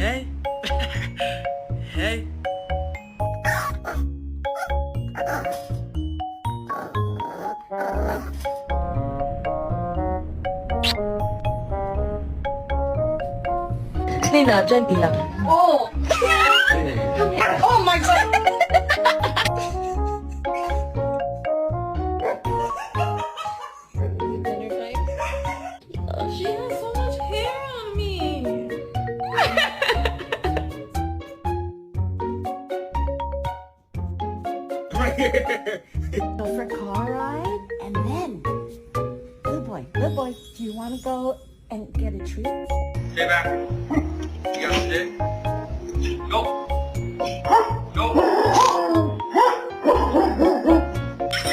Hey. Hey. Nina, dyan lang. Oh! Oh my God! She has so much hair on me. Go for a car ride, and then, little boy, do you want to go and get a treat? Stay back. You got to sit. Go. Go.